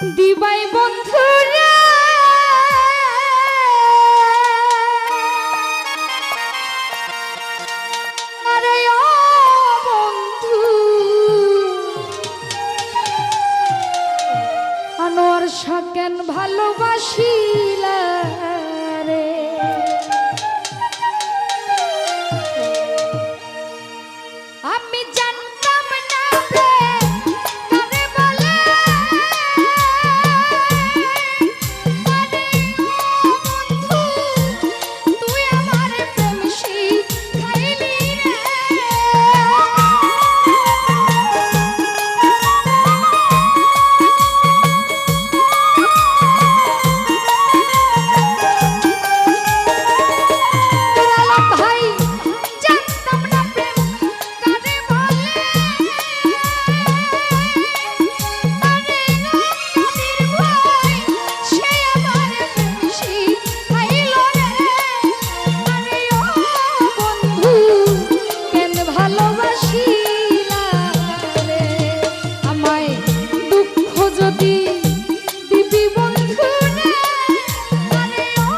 দিবাই বন্ধুরা আরে ও বন্ধু আনোয়ার শাকেন ভালোবাসিলা রে আমি জানতাম না রে কারে বলে আরে ও বন্ধু তুই আমার প্রেম শিখাইলি রে ভাই জানতাম না প্রেম কারে বলে আরে নদীর ভাই সে আমার প্রেম শিখাইল রে আরে ও বন্ধু কেন ভালোবাসিলা রে আমায় দুঃখ যদি দিবি বন্ধু রে আরে ও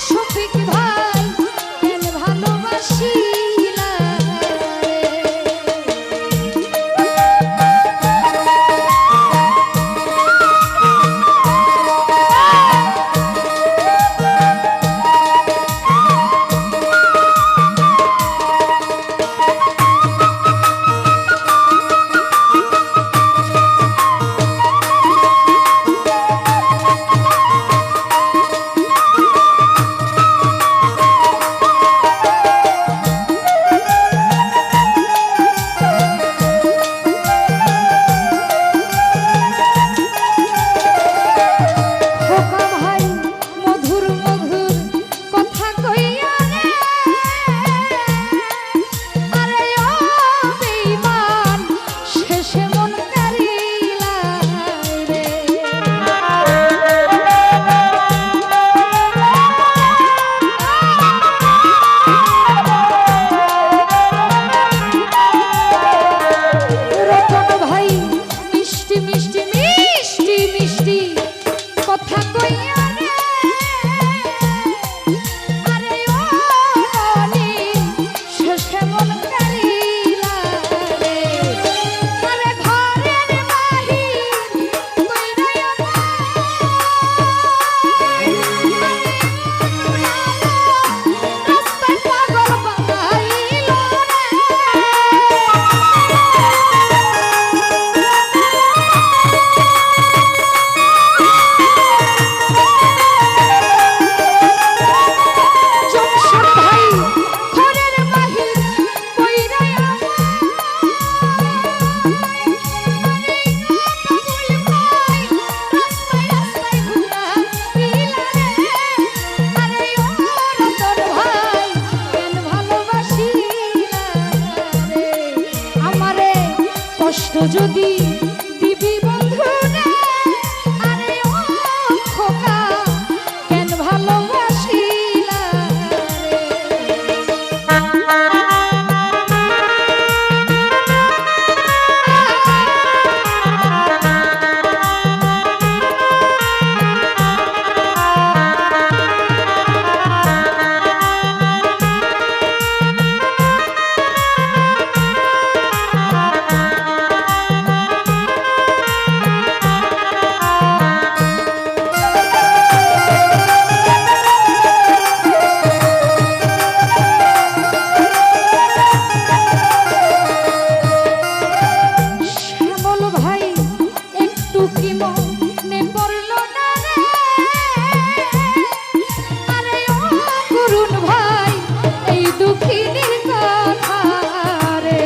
শফিক ভাই কেন ভালোবাসিলা রে খোকা ভাই মধুর মধুর কথা কইয়া রে আরে ও বেঈমান শেষে মন কারিলা রে রতন ভাই মিষ্টি মিষ্টি মিষ্টি মিষ্টি কথা কইয়া রে আরে ও রনি শেষে মন কারিলা রে আরে ঘরের বাহির কইরা রাস্তায় পাগল বানাইল জমশেদ ভাই ঘরের বাহির কইরা রাস্তায় রাস্তায় ঘুরাইলা রে আরে ও রতন ভাই কেন ভালোবাসিলা রে আমারে কষ্ট যদি দিবি বন্ধু রে আরে ও খোকা কেন ভালোবাসিলা রে শ্যামল ভাই একটু কি মনে পড়ল না রে আরে ও করুণ ভাই এই দুঃখিনীর কথা রে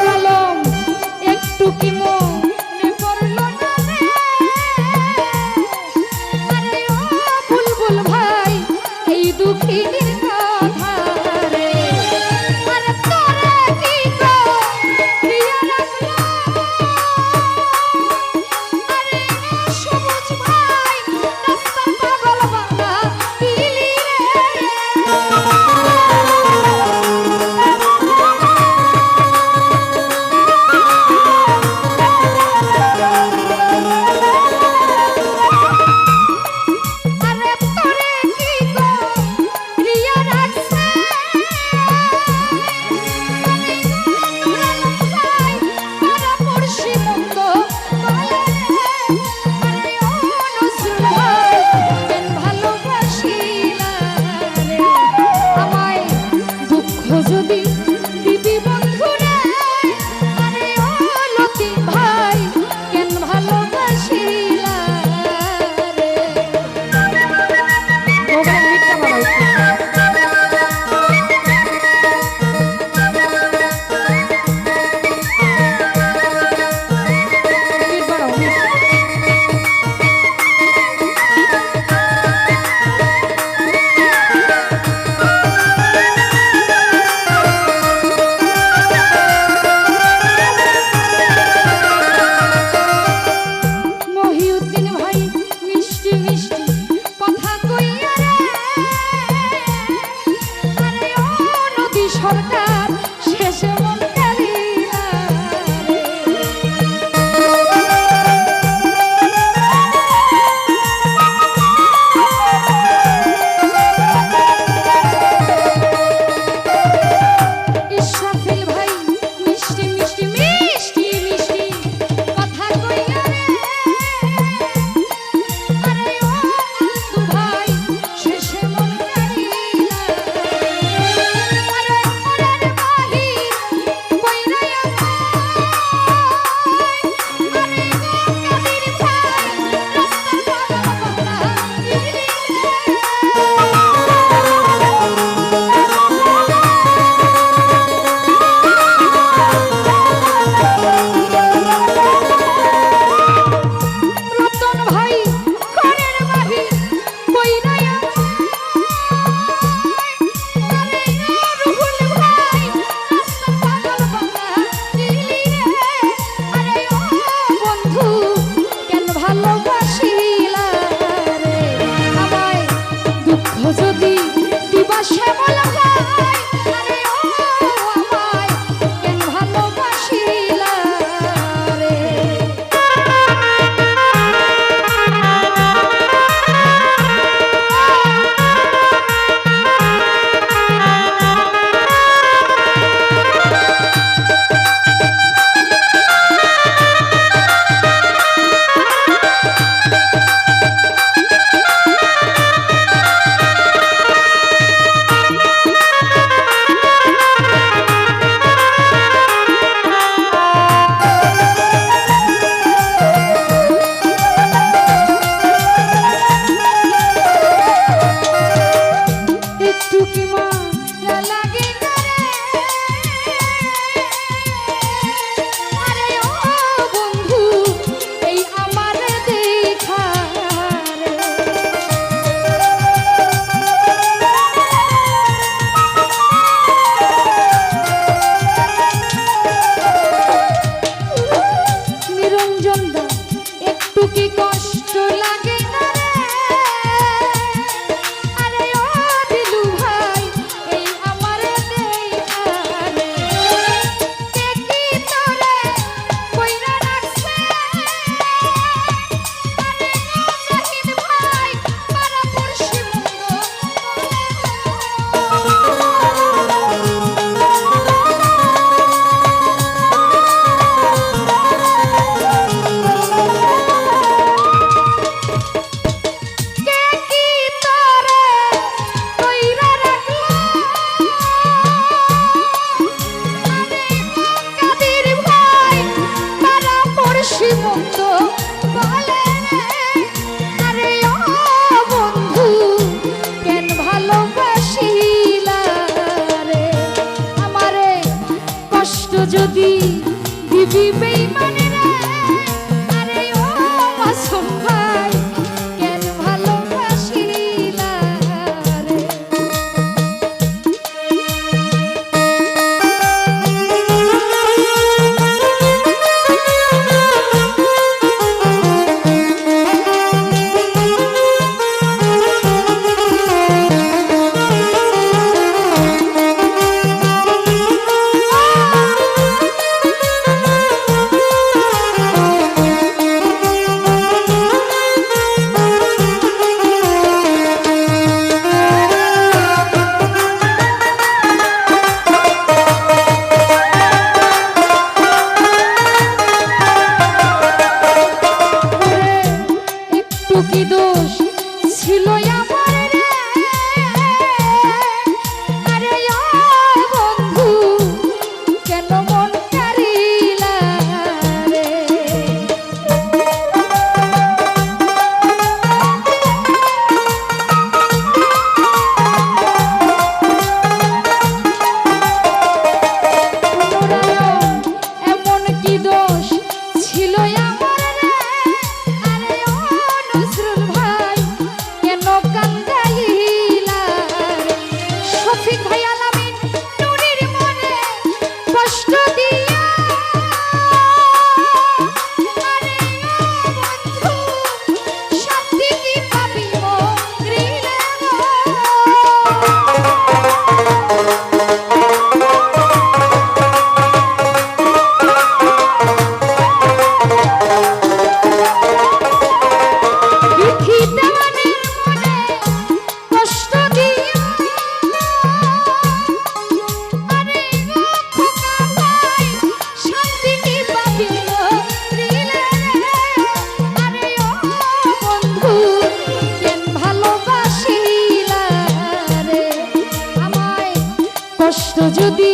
আলম একটু কি মনে পড়ল না রে আরে ও বুলবুল ভাই এই দুঃখিনীর কথা রে আরে তোরে কি গো প্রিয় লাগলো আরে সবুজ ভাই রাস্তা পাগল বানা দিলি রে যদি দিবি বন্ধুরে, আরে ও লতিফ ভাই কেন ভালোবাসিলা রে। ওখানে ভিড়টা বাড়াইছে। সরকার শেষে মন কালিয়া ইসরাফিল ভাই মিষ্টি মিষ্টি মিষ্টি মিষ্টি কথা কইয়া রে, আরে ও বন্ধু ভাই শেষে মন কালিয়া যদি দিবা শ্যামল ভাই, আরে ও আমায় কেন ভালোবাসিলা রে। যদি দিবি বেঈমানে রে, আরে ও মাসুম ভাই কেন ভালোবাসিলা রে। কষ্ট যদি